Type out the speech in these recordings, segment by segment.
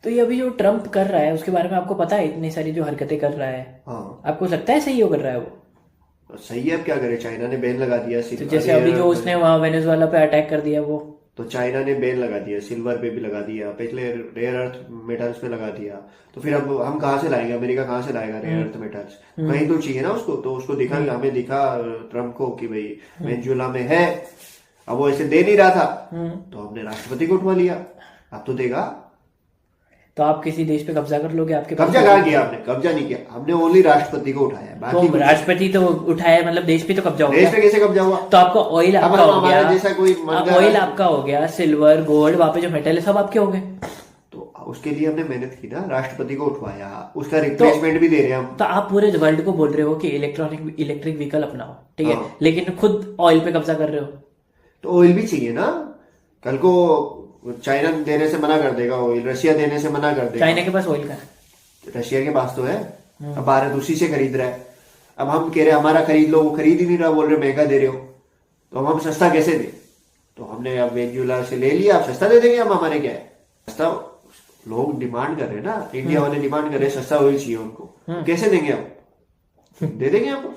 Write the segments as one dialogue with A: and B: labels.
A: तो ये अभी जो ट्रम्प कर रहा है उसके बारे में आपको पता है, इतनी सारी जो हरकतें कर रहा है,
B: हाँ,
A: आपको लगता है सही हो कर रहा है वो?
B: सही है। अब क्या करे, चाइना ने बैन लगा दिया
A: तो जैसे अभी जो उसने वहां वेनेजुएला पे अटैक कर दिया वो।
B: तो चाइना ने बैन लगा दिया, सिल्वर पे भी लगा दिया, पिछले रेयर अर्थ मेटल्स पे लगा दिया। तो फिर अब हम कहाँ से लाएंगे, अमेरिका कहाँ से लाएगा रेयर अर्थ मेटल्स? कहीं तो चाहिए ना उसको। तो उसको दिखा, हमें दिखा ट्रम्प को कि भाई वेनेजुएला में है। अब वो ऐसे दे नहीं रहा था, तो हमने राष्ट्रपति को उठवा लिया। अब तो देगा।
A: तो आप किसी देश पे कब्जा कर लोगे? आपके
B: कब्जा कहाँ किया हमने? कब्जा नहीं किया हमने, ओनली राष्ट्रपति को उठाया। बाकी
A: तो राष्ट्रपति तो उठाया, मतलब देश पे तो कब्जा हो
B: देश
A: गया।
B: पे कैसे कब्जा हुआ?
A: तो आपका ऑयल
B: अब
A: आपका हो
B: हमारा
A: गया,
B: जैसा कोई
A: ऑयल आपका हो गया, सिल्वर गोल्ड वहां पे जो मेटल है सब आपके हो गए।
B: तो उसके लिए हमने मेहनत की ना, राष्ट्रपति को उठवाया, उसका रिप्लेसमेंट भी दे रहे हैं हम।
A: तो आप पूरे वर्ल्ड को बोल रहे हो कि इलेक्ट्रिक व्हीकल अपनाओ, ठीक है,
B: हाँ।
A: लेकिन खुद ऑयल पे कब्जा कर रहे हो।
B: तो ऑयल भी चाहिए ना। कल को चाइना देने से मना कर देगा ऑयल, रशिया देने से मना कर देगा।
A: चाइना के पास ऑयल का है?
B: रशिया के पास तो है। अब भारत उसी से खरीद रहा है। अब हम कह रहे हैं हमारा खरीद लो, वो खरीद ही नहीं रहा, बोल रहे महंगा दे रहे हो। तो हम सस्ता कैसे दे? तो हमने अब वेनेजुएला से ले लिया, अब सस्ता दे देंगे हम। हमारे क्या है सस्ता? लोग डिमांड कर रहे हैं ना, इंडिया वाले डिमांड कर रहे हैं, सस्ता ऑयल चाहिए उनको। कैसे देंगे हम? दे देंगे हम।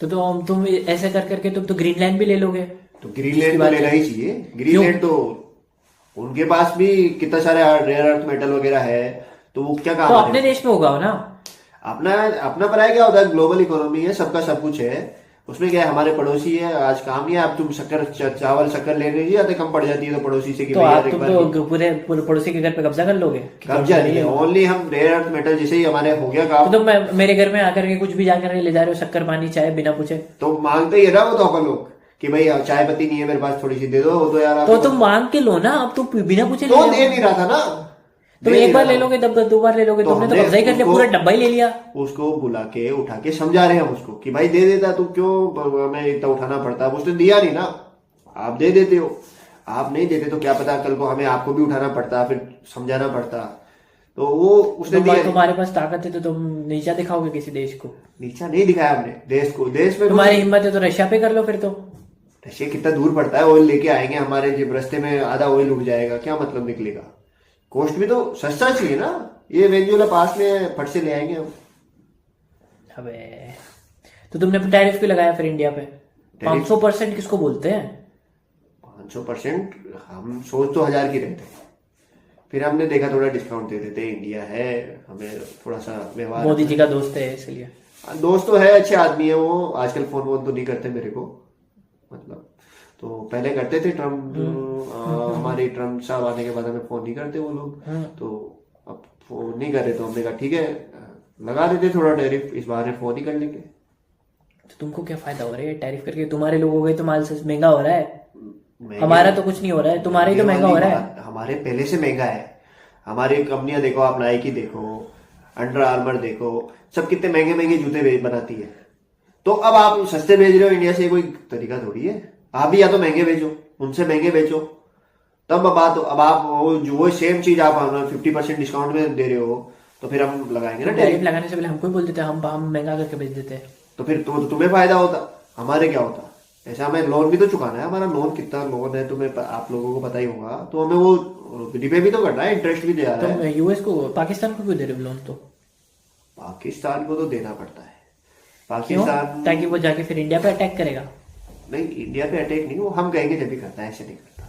A: तो तुम ऐसे कर करके तुम तो ग्रीनलैंड भी ले लोगे।
B: तो ग्रीनलैंड तो लेना ही चाहिए। ग्रीनलैंड तो उनके पास भी कितना सारे रेयर अर्थ मेटल वगैरह है, तो वो क्या काम
A: तो
B: आएगा?
A: अपने देश में होगा ना।
B: अपना अपना पराया क्या होता है? ग्लोबल इकोनॉमी है, सबका सब कुछ है। उसमें क्या है, हमारे पड़ोसी है, आज काम ही है। अब तुम चावल शक्कर ले लीजिए, या तो कम पड़ जाती है तो पड़ोसी से कि
A: तो
B: भैया
A: आप
B: एक
A: तुम
B: बार
A: तो पूरे पड़ोसी के घर पे कब्जा कर लोगे?
B: कब्जा नहीं है, ओनली हम रेयर अर्थ मेटल जैसे ही हमारे हो गया काम।
A: तो मेरे घर में आकर के कुछ भी जाकर ले जा रहे हो, शक्कर पानी चाय बिना पूछे?
B: तो मांगते ही है ना वो तो अपन लोग कि भाई चाय पत्ती नहीं है मेरे पास, थोड़ी सी दे दो। वो तो यार
A: तो तुम मांग के लो ना, अब तो बिना पूछे
B: तो दे नहीं रहा था ना।
A: तुम एक बार ले लोगे, दो बार ले लोगे,
B: तो
A: तुमने तो
B: हमने
A: कब्जा ही कर लिया,
B: उसको-
A: पूरा डब्बा ही ले लिया।
B: उसको बुला के उठा के समझा रहे हैं हम उसको कि भाई दे देता, तू क्यों हमें इतना उठाना पड़ता? उसने दिया नहीं ना, आप दे देते हो। आप नहीं देते तो क्या पता कल को हमें आपको भी उठाना पड़ता, फिर समझाना पड़ता। तो वो उसने दिया।
A: तुम्हारे पास ताकत है तो तुम नीचा दिखाओगे किसी देश को?
B: नीचा नहीं दिखाया हमने देश को। देश में
A: तुम्हारी हिम्मत है तो रशिया पे कर लो फिर तो।
B: रशिया कितना दूर पड़ता है, ऑयल लेके आएंगे हमारे जब रास्ते में आधा ऑयल उड़ जाएगा, क्या मतलब निकलेगा? कॉस्ट भी तो सस्ता चाहिए ना। ये वेनेजुएला पास में फट से ले आएंगे हम।
A: अबे तो तुमने टैरिफ क्यों लगाया फिर इंडिया पे? 500% किसको बोलते हैं?
B: 500% हम सोच तो 1000 की रहते हैं, फिर हमने देखा थोड़ा डिस्काउंट दे देते। इंडिया है, हमें थोड़ा सा व्यवहार।
A: मोदी जी का दोस्त है इसलिए।
B: दोस्त तो है, अच्छे आदमी है वो। आजकल फोन वोन तो नहीं करते मेरे को, मतलब तो पहले करते थे। ट्रम्प हमारे ट्रम्प साहब आने के बाद हमें फोन नहीं करते वो लोग। तो अब फोन नहीं करे तो हमने कहा ठीक है लगा देते थोड़ा टैरिफ, इस बार फोन ही कर लेंगे।
A: तो तुमको क्या फायदा हो रहा है टैरिफ करके? तुम्हारे लोगों का तो माल महंगा हो रहा है, हमारा तो कुछ नहीं हो रहा है, तुम्हारा ही तो महंगा हो रहा है।
B: हमारे पहले से महंगा है। हमारी कंपनियां देखो, आप नाइकी देखो, अंडर आर्मर देखो, सब कितने महंगे महंगे जूते बनाती है। तो अब आप सस्ते भेज रहे हो इंडिया से, कोई तरीका थोड़ी है। आप भी या तो महंगे बेचो, उनसे महंगे बेचो, तब अब आप वो सेम चीज आप 50% डिस्काउंट में दे रहे हो, तो फिर हम लगाएंगे ना
A: टैरिफ लगाने से पहले हमको ही बोल देते, हम महंगा करके बेच देते।
B: तो फिर तो तुम्हें फायदा होता, हमारे क्या होता? ऐसा हमें लोन भी तो चुकाना है। हमारा लोन कितना लोन है तुम्हें आप लोगों को पता ही होगा। तो हमें वो रिपे भी तो करना है, इंटरेस्ट भी दे रहा है।
A: तो यूएस को, पाकिस्तान को क्यों दे रहे लोन? तो
B: पाकिस्तान को तो देना पड़ता है।
A: क्यों?
B: पाकिस्तान
A: ताकि वो जाके फिर इंडिया पे अटैक करेगा।
B: नहीं, इंडिया पे अटैक नहीं, वो हम कहेंगे जब भी करता है, ऐसे नहीं करता।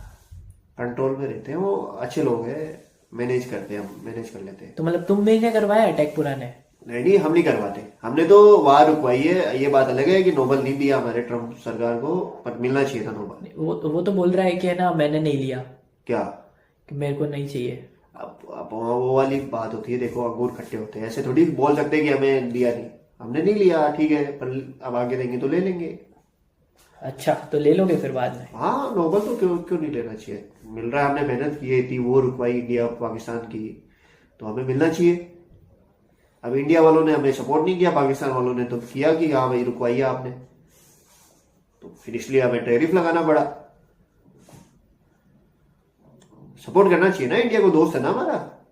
B: कंट्रोल में रहते हैं वो, अच्छे लोग हैं, मैनेज करते हैं, हम मैनेज कर लेते हैं।
A: तो मतलब तुमने क्या करवाया अटैक पुराने?
B: नहीं, हम नहीं करवाते। हमने तो वार रुकवाई है। ये बात अलग है कि नोबल नहीं दिया हमारे ट्रम्प सरकार को, पर मिलना चाहिए था नोबल।
A: वो तो बोल रहा है कि है ना, मैंने नहीं लिया,
B: क्या
A: कि मेरे को नहीं चाहिए।
B: अब वो वाली बात होती है, देखो अंगूर खट्टे होते हैं, ऐसे थोड़ी बोल सकते हैं कि हमें दिया नहीं। हमने नहीं लिया, ठीक है, पर अब आगे देंगे तो ले लेंगे।
A: अच्छा, तो ले लोगे फिर बाद में?
B: हाँ, नोबल तो क्यों क्यों नहीं लेना चाहिए? मिल रहा है, हमने मेहनत की थी, वो रुकवाई इंडिया पाकिस्तान की, तो हमें मिलना चाहिए। अब इंडिया वालों ने हमें सपोर्ट नहीं किया, पाकिस्तान वालों ने तो किया कि हाँ भाई रुकवाइए आपने, तो फिर इसलिए हमें टैरिफ लगाना पड़ा। सपोर्ट करना चाहिए ना, इंडिया को दोस्त है ना हमारा।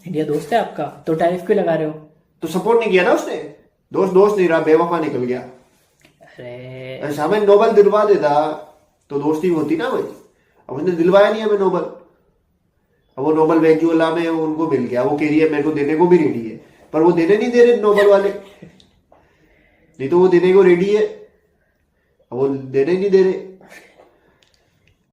A: इंडिया दोस्त है आपका, तो टैरिफ क्यों लगा रहे हो?
B: तो सपोर्ट नहीं किया ना उसने। दोस्त नहीं रहा, बेवफा निकल गया।
A: अरे
B: ऐसा हमें नोबल दिलवा देता तो दोस्ती होती ना भाई। अब उसने दिलवाया नहीं हमें नोबल। अब वो नोबल वेंचुअला में उनको मिल गया, वो कह रही है मेरे को देने को भी रेडी है, पर वो देने नहीं दे रहे नोबल वाले, नहीं तो वो देने को रेडी है, अब वो देने नहीं दे रहे।